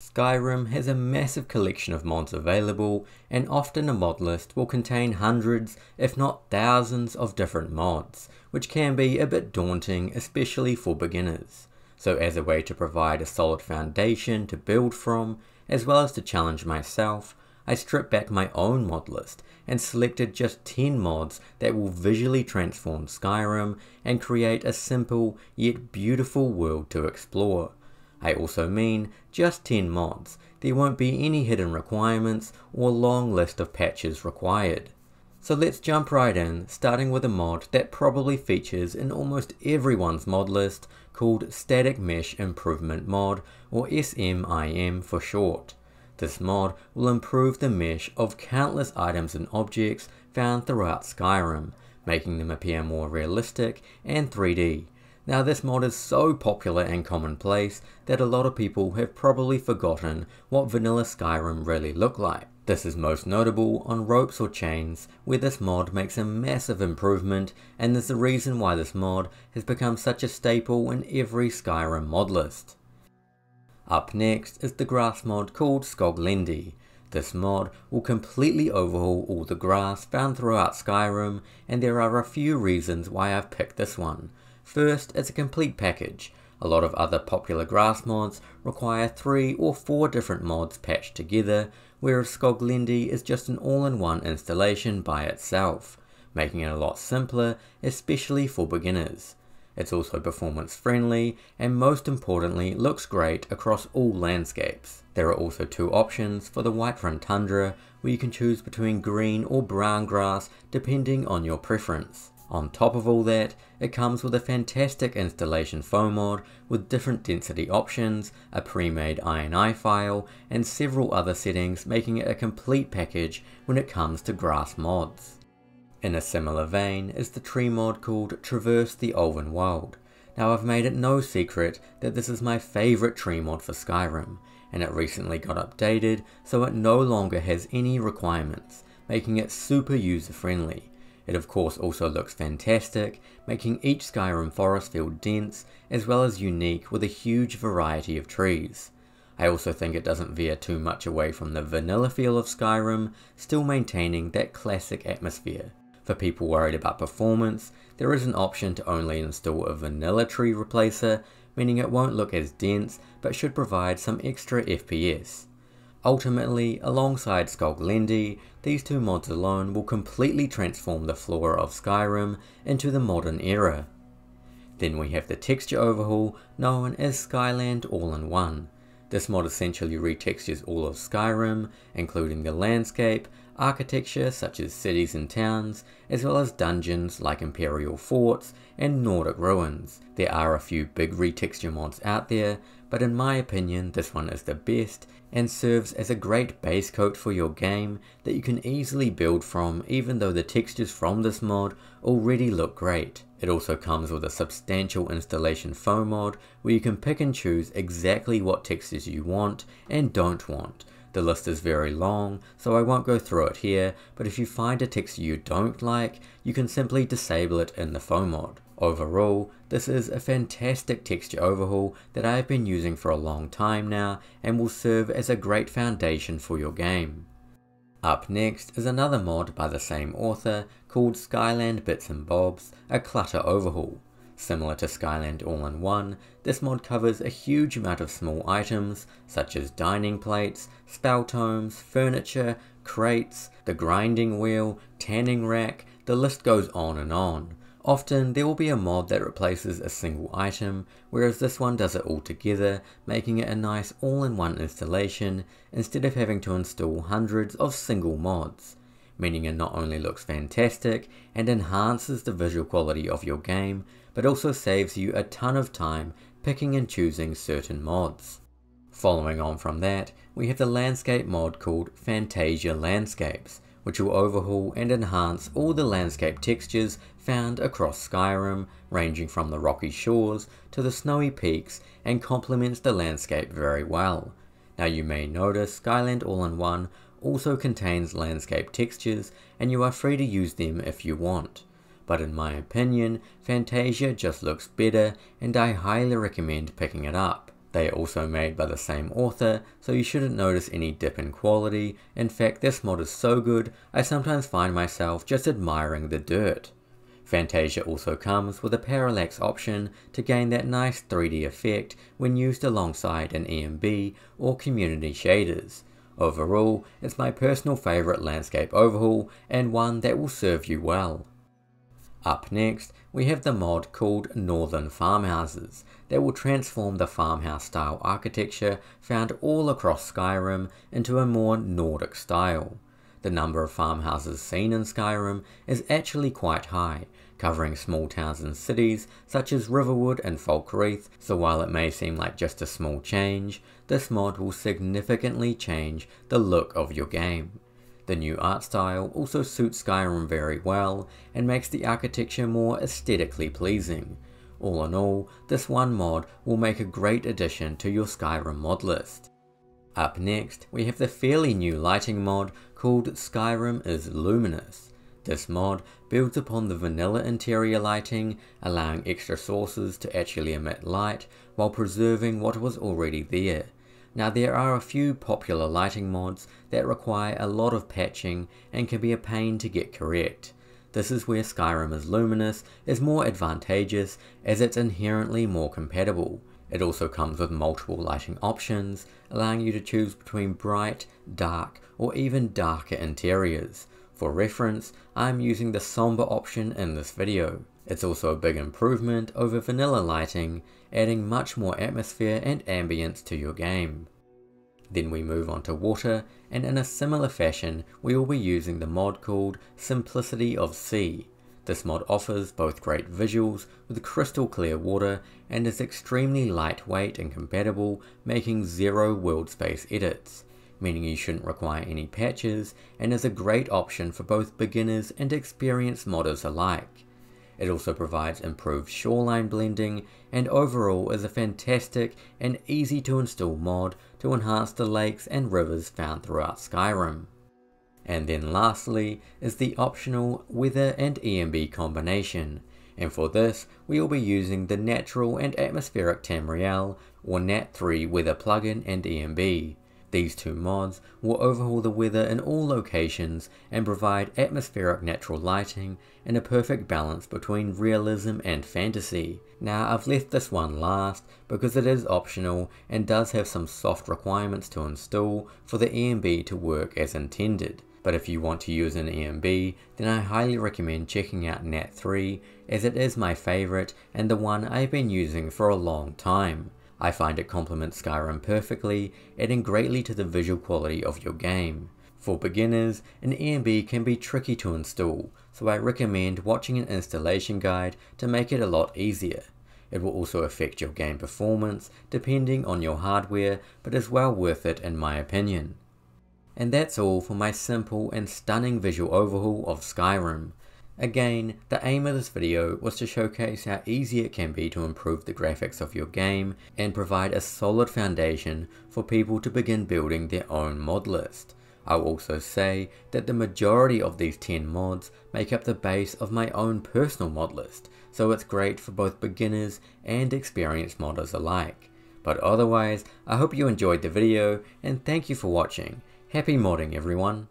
Skyrim has a massive collection of mods available, and often a mod list will contain hundreds, if not thousands, of different mods, which can be a bit daunting, especially for beginners. So as a way to provide a solid foundation to build from, as well as to challenge myself, I stripped back my own mod list and selected just 10 mods that will visually transform Skyrim and create a simple yet beautiful world to explore. I also mean just 10 mods. There won't be any hidden requirements or long list of patches required. So let's jump right in, starting with a mod that probably features in almost everyone's mod list, called Static Mesh Improvement Mod, or SMIM for short. This mod will improve the mesh of countless items and objects found throughout Skyrim, making them appear more realistic and 3D. Now this mod is so popular and commonplace that a lot of people have probably forgotten what vanilla Skyrim really looked like. This is most notable on ropes or chains, where this mod makes a massive improvement, and is the reason why this mod has become such a staple in every Skyrim mod list. Up next is the grass mod called Skoglendi. This mod will completely overhaul all the grass found throughout Skyrim, and there are a few reasons why I've picked this one. First, it's a complete package. A lot of other popular grass mods require 3 or 4 different mods patched together, whereas Skoglendi is just an all-in-one installation by itself, making it a lot simpler, especially for beginners. It's also performance friendly, and most importantly looks great across all landscapes. There are also 2 options for the Whiterun Tundra, where you can choose between green or brown grass depending on your preference. On top of all that, it comes with a fantastic installation foam mod with different density options, a pre-made INI file, and several other settings, making it a complete package when it comes to grass mods. In a similar vein is the tree mod called Traverse the Ulvenwald. Now I've made it no secret that this is my favourite tree mod for Skyrim, and it recently got updated so it no longer has any requirements, making it super user friendly. It of course also looks fantastic, making each Skyrim forest feel dense as well as unique with a huge variety of trees. I also think it doesn't veer too much away from the vanilla feel of Skyrim, still maintaining that classic atmosphere. For people worried about performance, there is an option to only install a vanilla tree replacer, meaning it won't look as dense but should provide some extra FPS. Ultimately, alongside Skoglendi, these 2 mods alone will completely transform the Flora of Skyrim into the modern era. Then we have the texture overhaul known as Skyland All-in-One. This mod essentially retextures all of Skyrim, including the landscape, architecture such as cities and towns, as well as dungeons like Imperial forts and Nordic ruins. There are a few big retexture mods out there, but in my opinion this one is the best and serves as a great base coat for your game that you can easily build from, even though the textures from this mod already look great. It also comes with a substantial installation foam mod where you can pick and choose exactly what textures you want and don't want. The list is very long, so I won't go through it here, but if you find a texture you don't like, you can simply disable it in the foam mod. Overall, this is a fantastic texture overhaul that I have been using for a long time now and will serve as a great foundation for your game. Up next is another mod by the same author called Skyland Bits and Bobs, a clutter overhaul. Similar to Skyland All-in-One, this mod covers a huge amount of small items such as dining plates, spell tomes, furniture, crates, the grinding wheel, tanning rack, the list goes on and on. Often there will be a mod that replaces a single item, whereas this one does it all together, making it a nice all-in-one installation instead of having to install hundreds of single mods, meaning it not only looks fantastic and enhances the visual quality of your game, but also saves you a ton of time picking and choosing certain mods. Following on from that, we have the landscape mod called Fantasia Landscapes, which will overhaul and enhance all the landscape textures found across Skyrim, ranging from the rocky shores to the snowy peaks, and complements the landscape very well. Now you may notice Skyland All-in-One also contains landscape textures, and you are free to use them if you want. But in my opinion, Fantasia just looks better, and I highly recommend picking it up. They are also made by the same author, so you shouldn't notice any dip in quality. In fact, this mod is so good, I sometimes find myself just admiring the dirt. Fantasia also comes with a parallax option to gain that nice 3D effect when used alongside an ENB or community shaders. Overall, it's my personal favourite landscape overhaul and one that will serve you well. Up next, we have the mod called Northern Farmhouses that will transform the farmhouse style architecture found all across Skyrim into a more Nordic style. The number of farmhouses seen in Skyrim is actually quite high, covering small towns and cities such as Riverwood and Falkreath, so while it may seem like just a small change, this mod will significantly change the look of your game. The new art style also suits Skyrim very well and makes the architecture more aesthetically pleasing. All in all, this one mod will make a great addition to your Skyrim mod list. Up next, we have the fairly new lighting mod called Skyrim is Luminous. This mod builds upon the vanilla interior lighting, allowing extra sources to actually emit light while preserving what was already there. Now there are a few popular lighting mods that require a lot of patching and can be a pain to get correct. This is where Skyrim is Luminous is more advantageous as it's inherently more compatible. It also comes with multiple lighting options, allowing you to choose between bright, dark, or even darker interiors. For reference, I am using the somber option in this video. It's also a big improvement over vanilla lighting, adding much more atmosphere and ambience to your game. Then we move on to water, and in a similar fashion we will be using the mod called Simplicity of Sea. This mod offers both great visuals with crystal clear water and is extremely lightweight and compatible, making 0 world space edits, meaning you shouldn't require any patches, and is a great option for both beginners and experienced modders alike. It also provides improved shoreline blending and overall is a fantastic and easy to install mod to enhance the lakes and rivers found throughout Skyrim. And then lastly is the optional weather and ENB combination, and for this we will be using the natural and atmospheric Tamriel or NAT.ENB III weather plugin and ENB. These two mods will overhaul the weather in all locations and provide atmospheric natural lighting and a perfect balance between realism and fantasy. Now I've left this one last because it is optional and does have some soft requirements to install for the ENB to work as intended. But if you want to use an ENB, then I highly recommend checking out NAT.ENB III as it is my favourite and the one I've been using for a long time. I find it complements Skyrim perfectly, adding greatly to the visual quality of your game. For beginners, an ENB can be tricky to install, so I recommend watching an installation guide to make it a lot easier. It will also affect your game performance depending on your hardware, but is well worth it in my opinion. And that's all for my simple and stunning visual overhaul of Skyrim. Again, the aim of this video was to showcase how easy it can be to improve the graphics of your game and provide a solid foundation for people to begin building their own mod list. I'll also say that the majority of these 10 mods make up the base of my own personal mod list, so it's great for both beginners and experienced modders alike. But otherwise, I hope you enjoyed the video and thank you for watching. Happy modding everyone!